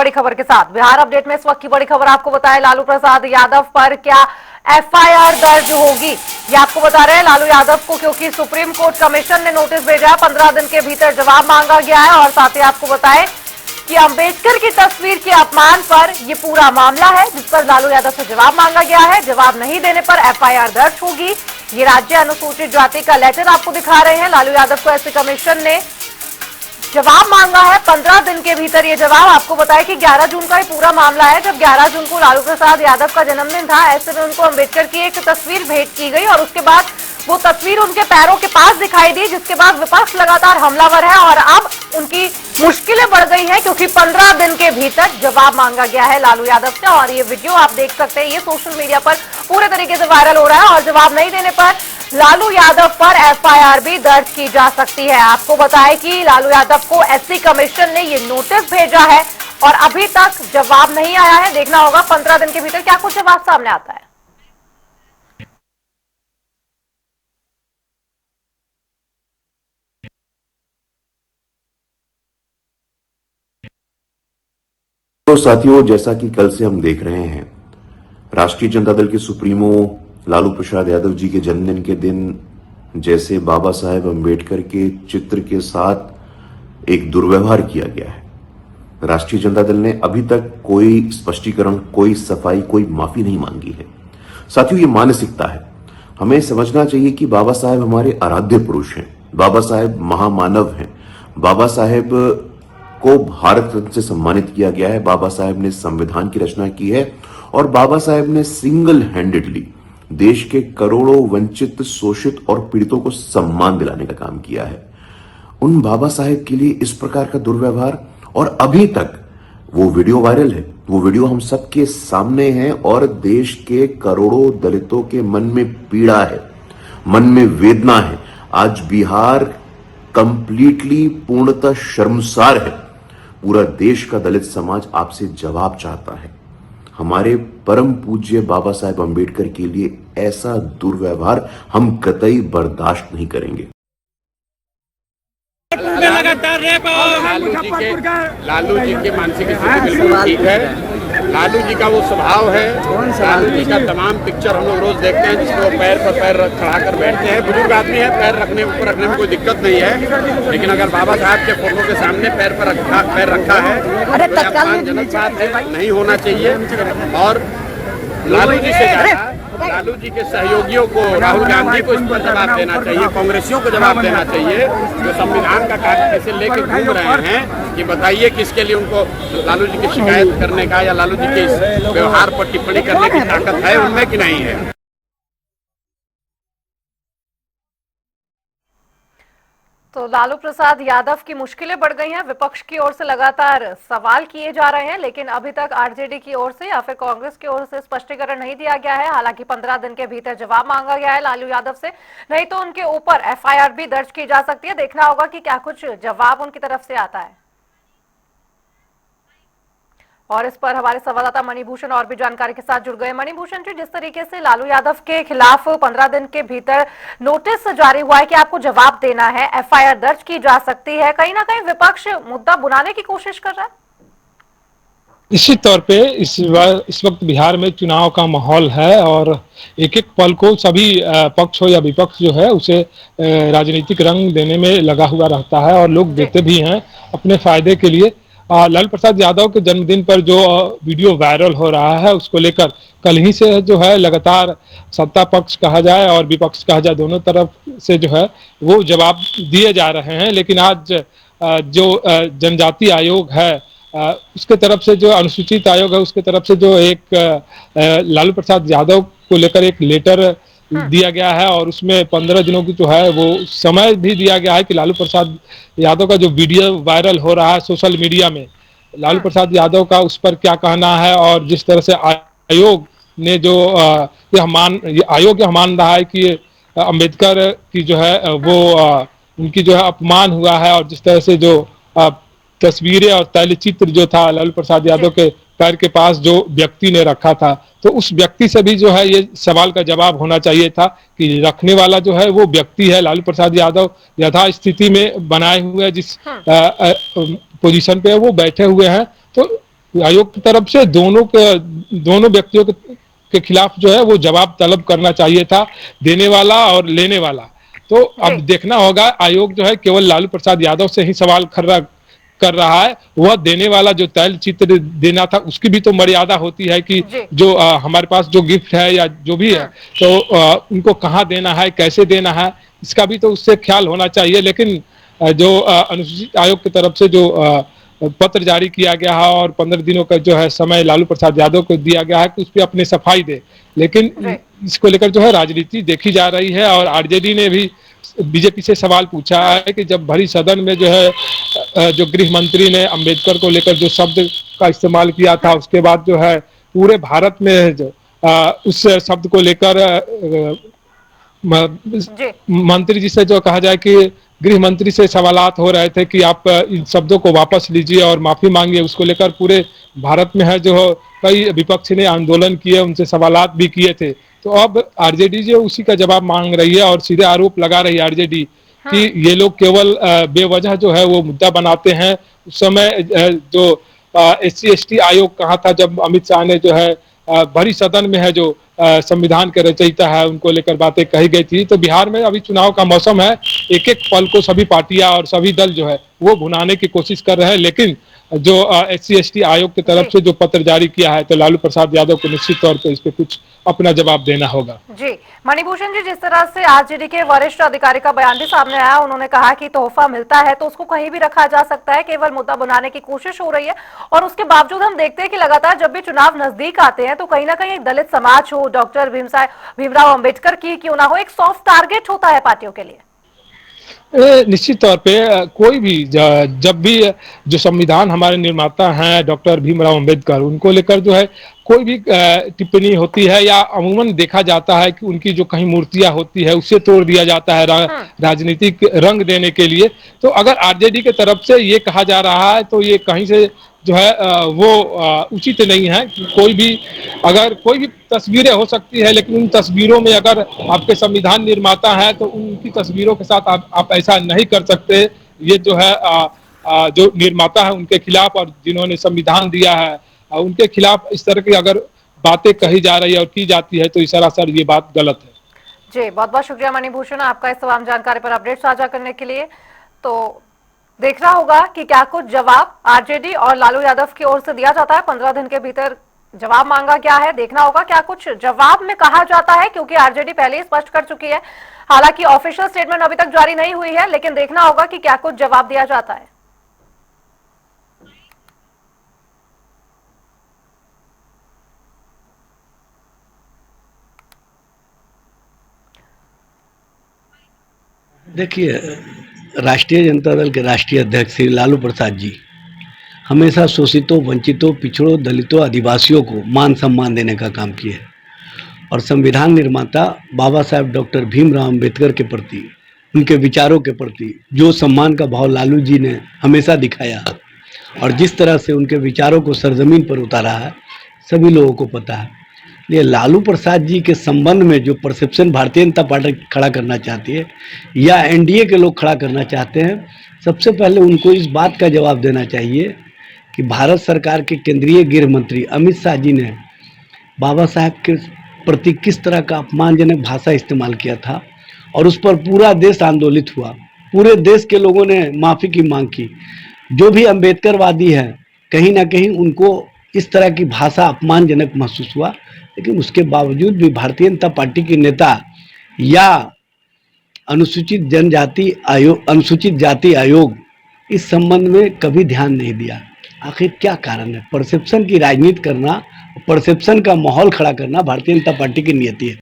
बड़ी खबर के साथ बिहार अपडेट में इस वक्त की बड़ी खबर आपको बताएं, लालू प्रसाद यादव पर क्या एफआईआर दर्ज होगी। ये आपको बता रहे हैं लालू यादव को, क्योंकि सुप्रीम कोर्ट कमीशन ने नोटिस भेजा है, 15 दिन के भीतर जवाब मांगा गया है। और साथ ही आपको बताएं कि अंबेडकर की तस्वीर के अपमान पर यह पूरा मामला है, जिस पर लालू यादव से जवाब मांगा गया है। जवाब नहीं देने पर एफआईआर दर्ज होगी। ये राज्य अनुसूचित जाति का लेटर आपको दिखा रहे हैं। लालू यादव को एससी कमीशन ने जवाब मांगा है, 15 दिन के भीतर ये जवाब। आपको बताया कि 11 जून का ये पूरा मामला है, जब 11 जून को लालू प्रसाद यादव का जन्मदिन था। ऐसे में उनको अंबेडकर की एक तस्वीर भेंट की गई और उसके बाद वो तस्वीर उनके पैरों के पास दिखाई दी, जिसके बाद विपक्ष लगातार हमलावर है और अब उनकी मुश्किलें बढ़ गई हैं, क्योंकि 15 दिन के भीतर जवाब मांगा गया है लालू यादव से। और ये वीडियो आप देख सकते हैं, ये सोशल मीडिया पर पूरे तरीके से वायरल हो रहा है और जवाब नहीं देने पर लालू यादव पर एफआईआर भी दर्ज की जा सकती है। आपको बताएं कि लालू यादव को एससी कमीशन ने ये नोटिस भेजा है और अभी तक जवाब नहीं आया है। देखना होगा 15 दिन के भीतर क्या कुछ जवाब सामने आता है। तो साथियों, जैसा कि कल से हम देख रहे हैं, राष्ट्रीय जनता दल के सुप्रीमो लालू प्रसाद यादव जी के जन्मदिन के दिन जैसे बाबा साहेब अंबेडकर के चित्र के साथ एक दुर्व्यवहार किया गया है, राष्ट्रीय जनता दल ने अभी तक कोई स्पष्टीकरण, कोई सफाई, कोई माफी नहीं मांगी है। साथियों, ये मानसिकता है। हमें समझना चाहिए कि बाबा साहेब हमारे आराध्य पुरुष हैं, बाबा साहेब महामानव हैं। बाबा साहेब को भारत रत्न से सम्मानित किया गया है। बाबा साहेब ने संविधान की रचना की है और बाबा साहेब ने सिंगल हैंडेडली देश के करोड़ों वंचित, शोषित और पीड़ितों को सम्मान दिलाने का काम किया है। उन बाबा साहेब के लिए इस प्रकार का दुर्व्यवहार, और अभी तक वो वीडियो वायरल है, वो वीडियो हम सबके सामने है और देश के करोड़ों दलितों के मन में पीड़ा है, मन में वेदना है। आज बिहार कंप्लीटली, पूर्णतः शर्मसार है। पूरा देश का दलित समाज आपसे जवाब चाहता है। हमारे परम पूज्य बाबा साहेब अंबेडकर के लिए ऐसा दुर्व्यवहार हम कतई बर्दाश्त नहीं करेंगे। लगातार लालू जी के मानसिक स्थिति बिल्कुल ठीक है। लालू जी का वो स्वभाव है, लालू जी का तमाम पिक्चर हम लोग रोज देखते हैं, जिसको पैर पर पैर खड़ा कर बैठते हैं। बुजुर्ग आदमी है, पैर रखने ऊपर रखने में कोई दिक्कत नहीं है, लेकिन अगर बाबा साहब के फोटो के सामने पैर रखा है तो अपमानजनक बात है, नहीं होना चाहिए। और लालू जी से ज्यादा लालू जी के सहयोगियों को, राहुल गांधी को इस पर जवाब देना चाहिए, कांग्रेसियों को जवाब देना चाहिए, जो संविधान का कागज ऐसे लेके घूम रहे हैं कि बताइए किसके लिए उनको लालू जी की शिकायत करने का या लालू जी के इस व्यवहार पर टिप्पणी करने की ताकत है उनमें कि नहीं है। तो लालू प्रसाद यादव की मुश्किलें बढ़ गई हैं। विपक्ष की ओर से लगातार सवाल किए जा रहे हैं, लेकिन अभी तक आरजेडी की ओर से या फिर कांग्रेस की ओर से स्पष्टीकरण नहीं दिया गया है। हालांकि 15 दिन के भीतर जवाब मांगा गया है लालू यादव से, नहीं तो उनके ऊपर एफआईआर भी दर्ज की जा सकती है। देखना होगा कि क्या कुछ जवाब उनकी तरफ से आता है। और इस पर हमारे संवाददाता मणिभूषण और भी जानकारी के साथ जुड़ गए। मणिभूषण जी, जिस तरीके से लालू यादव के खिलाफ 15 दिन के भीतर नोटिस जारी हुआ है कि आपको जवाब देना है, एफआईआर दर्ज की जा सकती है, कहीं ना कहीं विपक्ष मुद्दा बुनाने की कोशिश कर रहा है। निश्चित तौर पे इस वक्त बिहार में चुनाव का माहौल है और एक एक पल को सभी पक्ष हो या विपक्ष जो है उसे राजनीतिक रंग देने में लगा हुआ रहता है और लोग देते भी हैं अपने फायदे के लिए। लालू प्रसाद यादव के जन्मदिन पर जो वीडियो वायरल हो रहा है उसको लेकर कल ही से जो है लगातार सत्ता पक्ष कहा जाए और विपक्ष कहा जाए, दोनों तरफ से जो है वो जवाब दिए जा रहे हैं। लेकिन आज जो जनजाति आयोग है उसके तरफ से, जो अनुसूचित आयोग है उसके तरफ से जो एक लालू प्रसाद यादव को लेकर एक लेटर दिया गया है और उसमें 15 दिनों की जो है वो समय भी दिया गया है कि लालू प्रसाद यादव का जो वीडियो वायरल हो रहा है सोशल मीडिया में, लालू प्रसाद यादव का उस पर क्या कहना है। और जिस तरह से आयोग ने जो आयोग यह मान रहा है कि अंबेडकर की जो है वो उनकी जो है अपमान हुआ है, और जिस तरह से जो तस्वीरें और तैलचित्र जो था लालू प्रसाद यादव के पैर के पास जो व्यक्ति ने रखा था, तो उस व्यक्ति से भी जो है ये सवाल का जवाब होना चाहिए था कि रखने वाला जो है वो व्यक्ति है। लालू प्रसाद यादव यथा स्थिति में बनाए हुए जिस पोजीशन पे वो बैठे हुए हैं, तो आयोग की तरफ से दोनों व्यक्तियों के खिलाफ जो है वो जवाब तलब करना चाहिए था, देने वाला और लेने वाला। तो अब जी। देखना होगा, आयोग जो है केवल लालू प्रसाद यादव से ही सवाल कर रहा है, वह देने वाला जो तैल चित्र देना था उसकी भी तो मर्यादा होती है कि जी। जो हमारे पास जो गिफ्ट है या जो भी है तो उनको कहाँ देना है, कैसे देना है, इसका भी तो उससे ख्याल होना चाहिए। लेकिन जो अनुसूचित आयोग की तरफ से जो पत्र जारी किया गया है और 15 दिनों का जो है समय लालू प्रसाद यादव को दिया गया है कि उस पर अपने सफाई दे, लेकिन जी। इसको लेकर जो है राजनीति देखी जा रही है। और आरजेडी ने भी बीजेपी से सवाल पूछा है कि जब भरी सदन में जो है जो गृह मंत्री ने अंबेडकर को लेकर जो शब्द का इस्तेमाल किया था, उसके बाद जो है पूरे भारत में जो उस शब्द को लेकर जी। मंत्री जी से जो कहा जाए कि गृह मंत्री से सवालात हो रहे थे कि आप इन शब्दों को वापस लीजिए और माफी मांगिए, उसको लेकर पूरे भारत में है जो कई विपक्ष ने आंदोलन किए, उनसे सवालात भी किए थे। तो अब आरजेडी जो उसी का जवाब मांग रही है और सीधे आरोप लगा रही है आरजेडी कि ये लोग केवल बेवजह जो है वो मुद्दा बनाते हैं। उस समय जो SC/ST आयोग कहा था जब अमित शाह ने जो है भरी सदन में है जो संविधान के रचयिता है उनको लेकर बातें कही गई थी। तो बिहार में अभी चुनाव का मौसम है, एक एक पल को सभी पार्टियां और सभी दल जो है वो भुनाने की कोशिश कर रहे हैं। लेकिन जो SC/ST आयोग की तरफ से जो पत्र जारी किया है तो लालू प्रसाद यादव को निश्चित तौर पर इस पे कुछ अपना जवाब देना होगा। जी मणिभूषण जी, जिस तरह से आरजेडी के वरिष्ठ अधिकारी का बयान भी सामने आया, उन्होंने कहा कि तोहफा मिलता है तो उसको कहीं भी रखा जा सकता है, केवल मुद्दा बनाने की कोशिश हो रही है। और उसके बावजूद हम देखते हैं कि लगातार जब भी चुनाव नजदीक आते हैं तो कहीं ना कहीं एक दलित समाज हो, डॉक्टर भीमराव अंबेडकर की क्यों ना हो, एक सॉफ्ट टारगेट होता है पार्टियों के लिए। निश्चित तौर पे कोई भी जब भी जो संविधान हमारे निर्माता हैं डॉक्टर भीमराव अंबेडकर, उनको लेकर जो है कोई भी टिप्पणी होती है या अमूमन देखा जाता है कि उनकी जो कहीं मूर्तियां होती है उसे तोड़ दिया जाता है राजनीतिक रंग देने के लिए। तो अगर आरजेडी की तरफ से ये कहा जा रहा है तो ये कहीं से जो है वो उचित नहीं है। कोई भी अगर कोई भी तस्वीरें हो सकती है, लेकिन उन तस्वीरों में अगर आपके संविधान निर्माता है तो उनकी तस्वीरों के साथ आप ऐसा नहीं कर सकते। ये जो है जो निर्माता है उनके खिलाफ और जिन्होंने संविधान दिया है उनके खिलाफ इस तरह की अगर बातें कही जा रही है और की जाती है तो सरासर ये बात गलत है। जी बहुत बहुत शुक्रिया मणिभूषण आपका इस तमाम जानकारी पर अपडेट साझा करने के लिए। तो देखना होगा कि क्या कुछ जवाब आरजेडी और लालू यादव की ओर से दिया जाता है। 15 दिन के भीतर जवाब मांगा गया है, देखना होगा क्या कुछ जवाब में कहा जाता है, क्योंकि आरजेडी पहले ही स्पष्ट कर चुकी है। हालांकि ऑफिशियल स्टेटमेंट अभी तक जारी नहीं हुई है, लेकिन देखना होगा कि क्या कुछ जवाब दिया जाता है। देखिए, राष्ट्रीय जनता दल के राष्ट्रीय अध्यक्ष श्री लालू प्रसाद जी हमेशा शोषितों, वंचितों, पिछड़ों, दलितों, आदिवासियों को मान सम्मान देने का काम किए और संविधान निर्माता बाबा साहेब डॉक्टर भीमराव अंबेडकर के प्रति, उनके विचारों के प्रति जो सम्मान का भाव लालू जी ने हमेशा दिखाया और जिस तरह से उनके विचारों को सरजमीन पर उतारा है सभी लोगों को पता है। ये लालू प्रसाद जी के संबंध में जो परसेप्शन भारतीय जनता पार्टी खड़ा करना चाहती है या एनडीए के लोग खड़ा करना चाहते हैं, सबसे पहले उनको इस बात का जवाब देना चाहिए कि भारत सरकार के केंद्रीय गृह मंत्री अमित शाह जी ने बाबा साहब के प्रति किस तरह का अपमानजनक भाषा इस्तेमाल किया था और उस पर पूरा देश आंदोलित हुआ। पूरे देश के लोगों ने माफ़ी की मांग की। जो भी अम्बेडकरवादी है कहीं ना कहीं उनको इस तरह की भाषा अपमानजनक महसूस हुआ, लेकिन उसके बावजूद भी भारतीय जनता पार्टी के नेता या अनुसूचित जाति आयोग इस संबंध में कभी ध्यान नहीं दिया। आखिर क्या कारण है? परसेप्शन की राजनीति करना, परसेप्शन का माहौल खड़ा करना भारतीय जनता पार्टी की नीति है।